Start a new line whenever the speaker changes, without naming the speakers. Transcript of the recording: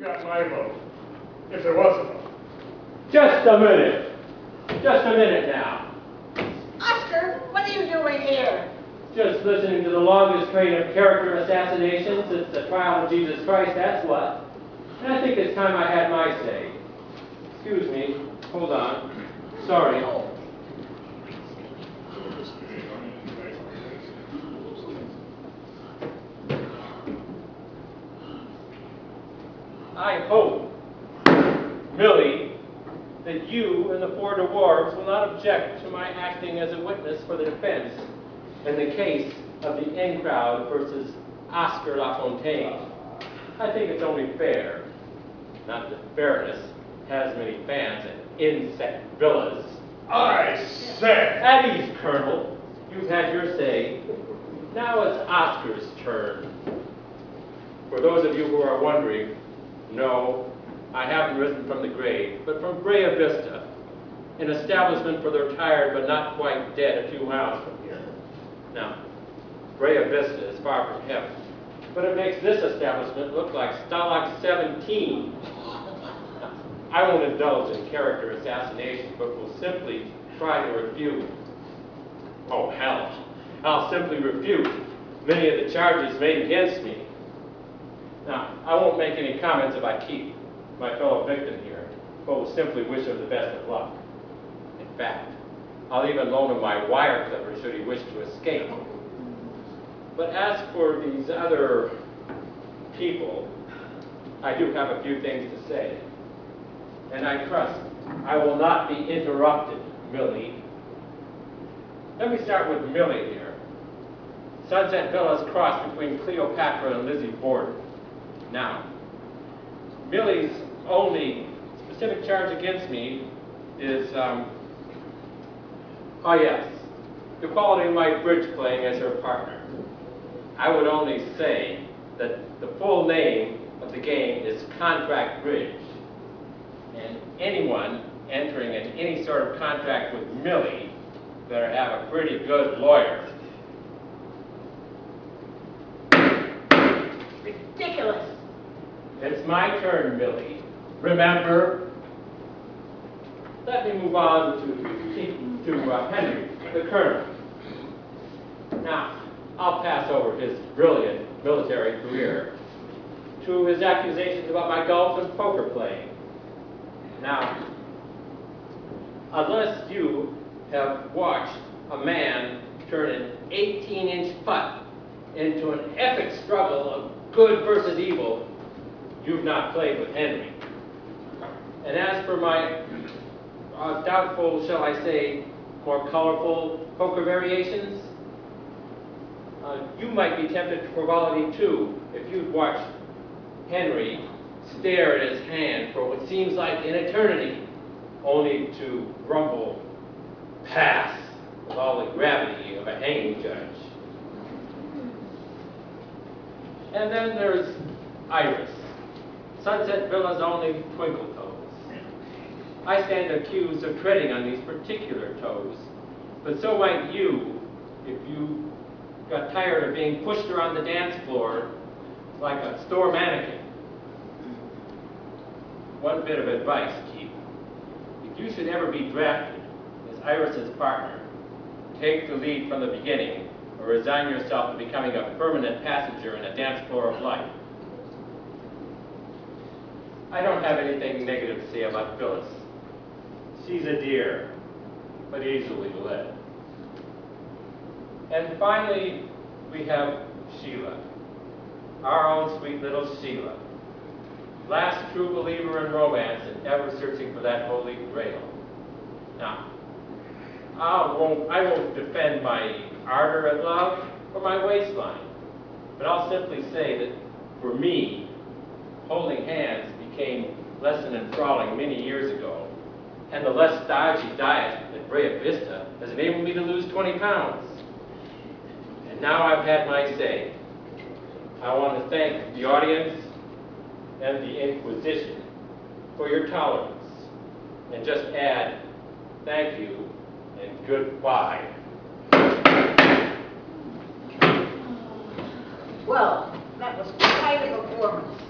got my vote, if there was a vote.
Just a minute. Just a minute now.
Oscar, what are you doing here?
Just listening to the longest train of character assassinations since the trial of Jesus Christ, that's what. And I think it's time I had my say. Excuse me. Hold on. Sorry. I hope, Millie, that you and the 4 dwarves will not object to my acting as a witness for the defense in the case of the in-crowd versus Oscar LaFontaine. I think it's only fair. Not that fairness has many fans at insect villas.
I said!
At ease, Colonel. You've had your say. Now it's Oscar's turn. For those of you who are wondering, no, I haven't risen from the grave, but from Brea Vista, an establishment for the retired but not quite dead a few miles from here. Now, Brea Vista is far from heaven, but it makes this establishment look like Stalag 17. I won't indulge in character assassination, but will simply try to refute. Oh, hell. I'll simply refute many of the charges made against me. Now, I won't make any comments if I keep my fellow victim here, but will simply wish him the best of luck. In fact, I'll even loan him my wire clipper should he wish to escape. But as for these other people, I do have a few things to say. And I trust I will not be interrupted, Millie. Let me start with Millie here. Sunset Villa's cross between Cleopatra and Lizzie Borden. Now, Millie's only specific charge against me is, oh yes, the quality of my bridge playing as her partner. I would only say that the full name of the game is contract bridge. And anyone entering in any sort of contract with Millie better have a pretty good lawyer.
Ridiculous.
It's my turn, Millie. Remember? Let me move on to Henry, the Colonel. Now, I'll pass over his brilliant military career to his accusations about my golf and poker playing. Now, unless you have watched a man turn an 18-inch putt into an epic struggle of good versus evil, you've not played with Henry. And as for my doubtful, shall I say, more colorful poker variations, you might be tempted to frivolity too if you'd watched Henry stare at his hand for what seems like an eternity, only to grumble, pass, with all the gravity of a hanging judge. And then there's Iris, Sunset Villa's only twinkle toes. I stand accused of treading on these particular toes, but so might you if you got tired of being pushed around the dance floor like a store mannequin. One bit of advice, Keith. If you should ever be drafted as Iris's partner, take the lead from the beginning or resign yourself to becoming a permanent passenger in a dance floor of life. I don't have anything negative to say about Phyllis. She's a dear, but easily led. And finally, we have Sheila, our own sweet little Sheila, last true believer in romance and ever searching for that holy grail. Now, I won't defend my ardor at love or my waistline, but I'll simply say that for me, holding hands became less than enthralling many years ago, and the less stodgy diet at Brea Vista has enabled me to lose 20 pounds. And now I've had my say. I want to thank the audience and the Inquisition for your tolerance, and just add thank you and goodbye.
Well, that was quite a performance.